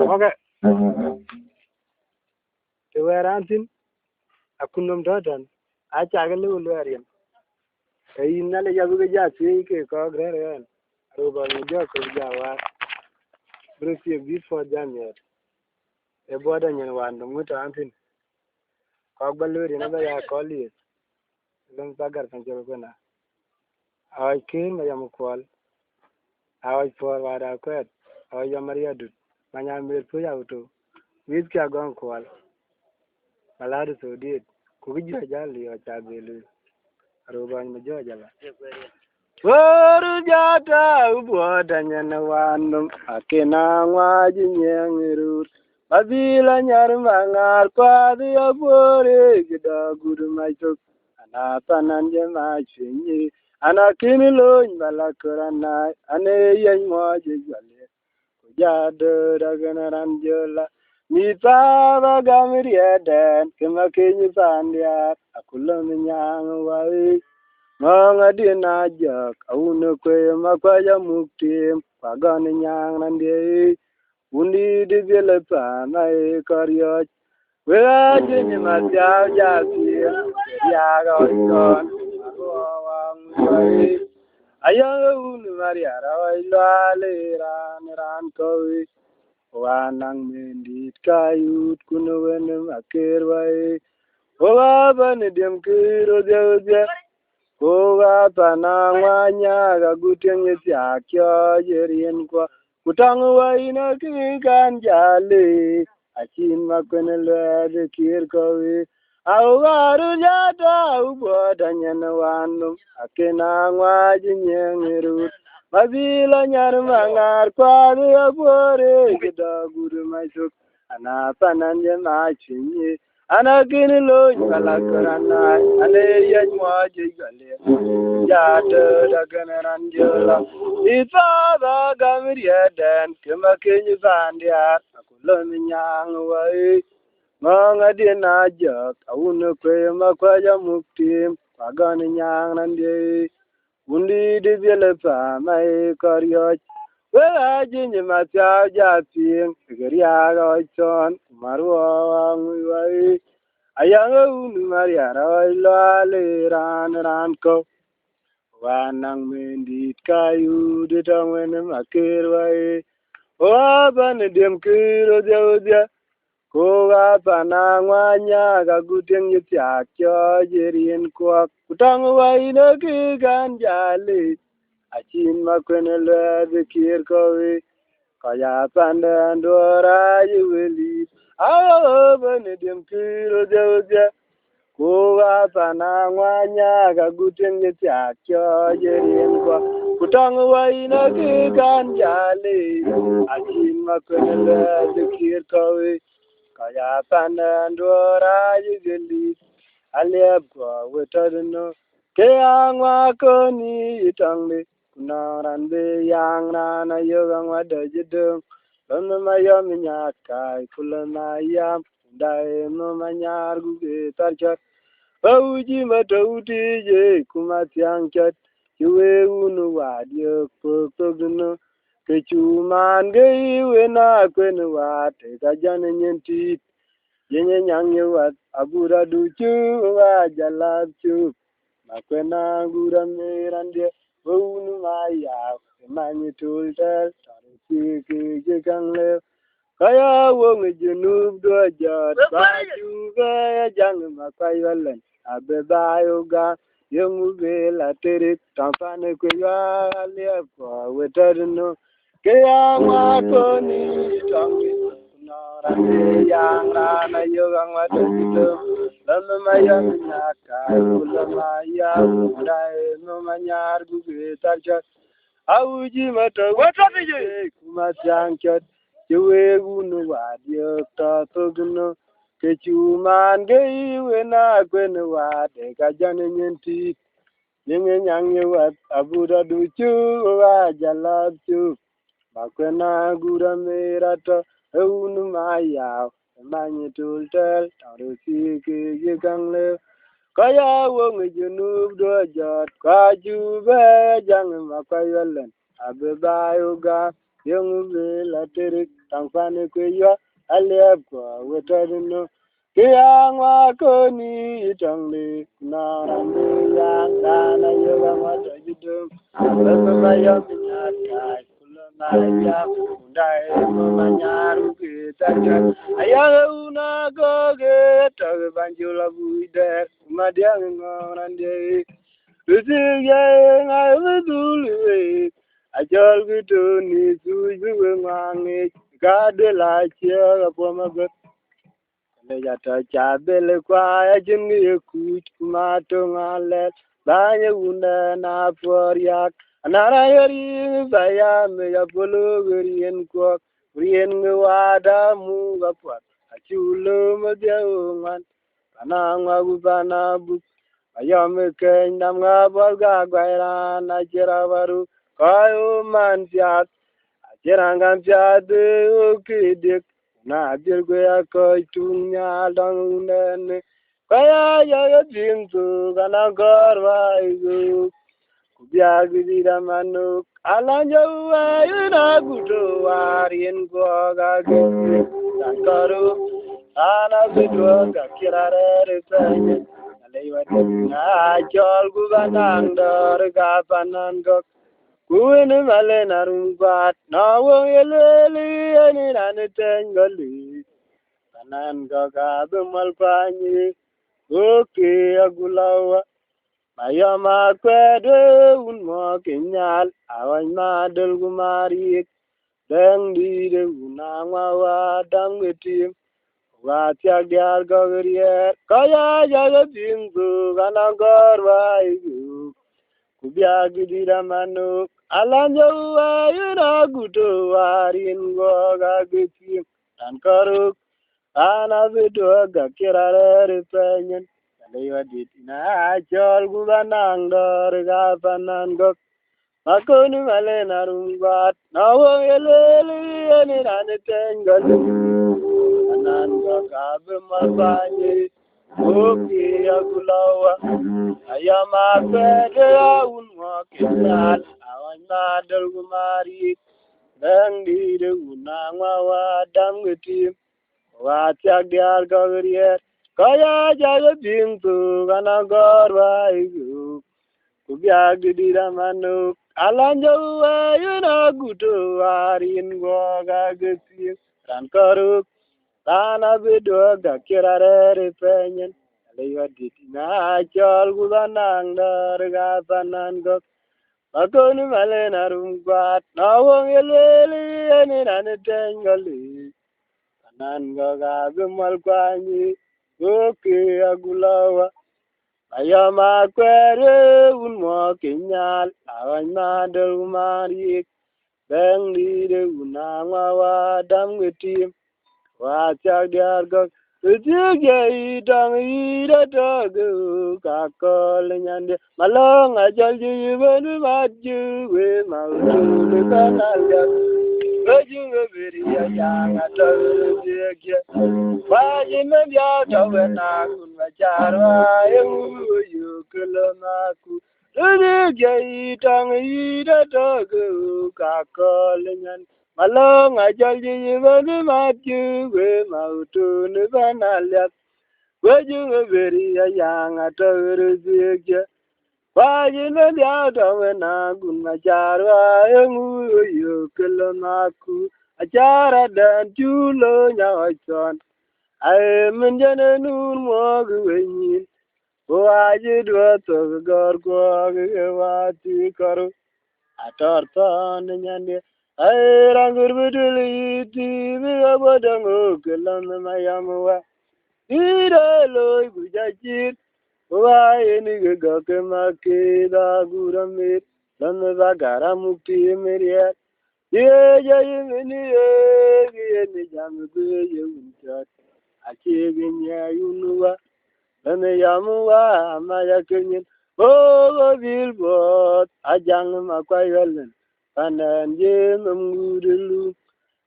Okay. They were answering. I couldn't do that. I chagale ulwarian. Inale yabuga jasi ke kogre. Ruba mujo ko jawa. Bruce before January. A border and one the muta answering. Cogbaluri never ya call it. Long sagar and jogana. I came by Yamukwal. I was for what I quit. I was Maria Dut. Manya made Puyauto. With Kagon Kwal. Maladu so did. Kuja Jali or Chabelu. Ruban Majojala. Jata Ubodanyana Wandum. Akina Wajin Yang Abila Yarmangar Quadi Abore Gida Guru Maito. Anapananja Machin. Anakinilo Balakurana. Ane Yan Wajali. Jadu Raganaranjola. Mitava Gamiriadan. Kimakini Pandia. Akulaminyang Wai. Mga dinajak, aunu kwe makwaya muktim, pagani nyang nandi, undi di bilepa mai karyot, wea jini masyao jasi, yaga oikon, arwawang wai, ayang unu mariara wailwale ran kowi, wanang mendit kayut kuno wenem akir wai, wabani dim kiro jauja, Koga panangwanya gaguteng yasiakyo yerien kwa kutangwa ina kikan jale achin makwenele kirkowi awaru jata ubodanyana wanum akenangwa jinyengiru mabila nyarmangar kwadu abore gidaguru maisuk anapananje machinyi Anagini lo kalakarana ane yajwaji gale jata daganaranjola itaba gamiria dan kemakenyi bandia akuloni nyang wai manga dina jak awunu kwe makwaja muktim pagani nyang nandi undi di bielepa mai karyoj wela jinyi matya japing geriaga oichon marwa ngui wai ayanga unu mariara wailwale ran ko wanang mendit kayu ditangwene makir wai wabane dem kiro jauja koga panangwanya gaguteng yitiakyo jerien kwa kutangu waina kikan jale achin makwenele dikir kowe kaya pandan dora yuweli ayo bane dem kiro jauja koga panangwanya gaguteng yitiakyo jerien kwa kutangu waina kikan jale achin makwenele dikir kowe kaya pandan dora yuweli aleb kwa wetadno kayangwa koni itangli kunaranbe yang na yogang wadajidung lono mayam nyakai kulanayam dai no manyar guge tarchat auji matauti je kumatyang chat yuwe unu wadyo pokogno kechuman gei wena kwenu wate kajane nyenti yenye nyang yewat agura duchu wa jalapchu makwena gura mirande wunu maya manyi tultel tarisi ki kangle kaya wong junub do jot baju ga jang makayalen abebayoga yemu bela terik tampane ko ya le ko weterno kaya makoni tangi Narande yang rana yogang wadudum lalu mayam nyaka mayam dai no manyar gugu tarjat auji mata watapije kumatyang chat jewe gunu wadyo ta togno kechuman gei wena kwenu wade kajane nyenti Yenge nyang yewat abuda duchu wa jalapchu. Bakwena gura merata eunu maya. Manyi tultel tarusi ke yekangle. Kaya wong junub do jot kwajube jang makayalen. Abe bayuga yung vela terik tangfane kweya alep kwa wetadino. Kiyang wakoni itangli narande yang dana yoga mata jidum. Bebe bayam minyatai kulamaya undai mamanyaru kita. Ayaga una goge tabe banjula buider madiang ngorande. Lusiya ngai bedulwe. Ajal gitu ni suju mangi kade la chia pomaga. Le jata chabele kwa ya jingi kuch kumato ngale banya una na poryak anara yari baya me ya polo rien ko rien ngwada mu gapwa achulo madyawan panangwa gubana bu ayame ken namga bolga gwaira na chirawaru kayo mantiat achirangam chade okidik na dirgo ya ko tunya dangunen kaya ya jintu kana gorwa igu kubya gidira manuk alanja wa ina gudo warin go ga gidi tankaru ana gudo ga kirare tanye alaiwa na jol gubanang dor ga panan go Kuini male narumbat na wong eleli ani nani tengali kanan gaga bemalpanyi oke agulawa mayama kwede unmo kenyal awan madel gumarik deng di de unangwa wadam getim watiak diar gogrier kaya jaga pintu kanang korwa igu kubya gidira manuk alanja wa yuna gudo warin goga giti tan karuk ana bido ga kirare penyenalewa ditina jol gubanang dor ga panan gok makonu male narumbat nawo eleli ani rane tengal anan goga bemalbanye oki agulawa ayama kwede unwa kenyal awan madal gumari dangdi de unangwa wadam getim watiak diar gogrier kaya jaga pintu kana gorwa igu kubya gidira manuk alanja wa yuna gudu warin goga getim ran karuk Tana bido ga kirare penyen Aliwa ditina chol gubanang dar ga panan gok Makonu male narumbat Nawong eleli eni nani tengali Panan goga bimal kwanyi Goki agulawa Ayama kwere unmo kenyal Awan madal umarik Beng lide unangwa wadam getim Watiak diar gok Ujiga idang ida togu Kakol nyande Malong ajal jibenu maju We mautu dekanal yak Rajunga beriya yang atau ujiga Wajin membiau tawen akun macarwa Yang uyu kelem aku Ujiga idang ida togu Kakol nyande Malong ajal jibenu maju we mautu ni banaliat wajunga beri yang atau rezeki wajin dia tahu nagun macara yang uyu kelemaku acara dan culo nyawason ay menjana nun mo gwenyin wajid wato gor ko gewati karu ator ton nyande ay rangur beduli ti biga bodango kelam mayamwa ira loy gujajit wa yeni ga ke makida guramit lam bagara mukti meriat ye jayini ye ni jam ye untat ake genya yunwa lam yamwa maya kenyin Oh, billboard, a young Maquaylan, and then Jim Mudulu.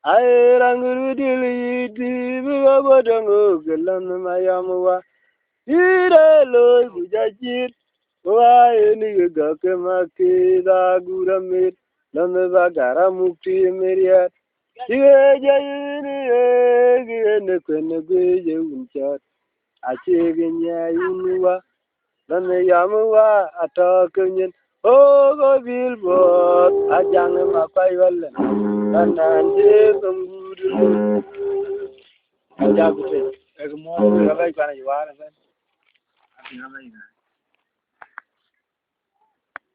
I rangudili, Bibabadamo, Galan, Mayamawa. Ira lo, Bujajit, why any Gakamaki, the Guramit, Lamavagara Mukti, Maria. Again, the Quenabe, you chat. I check in Yanuwa. Then the Yamawa attacking over billboard, a young Mapayalan, and then some good. I just say, a more like you are.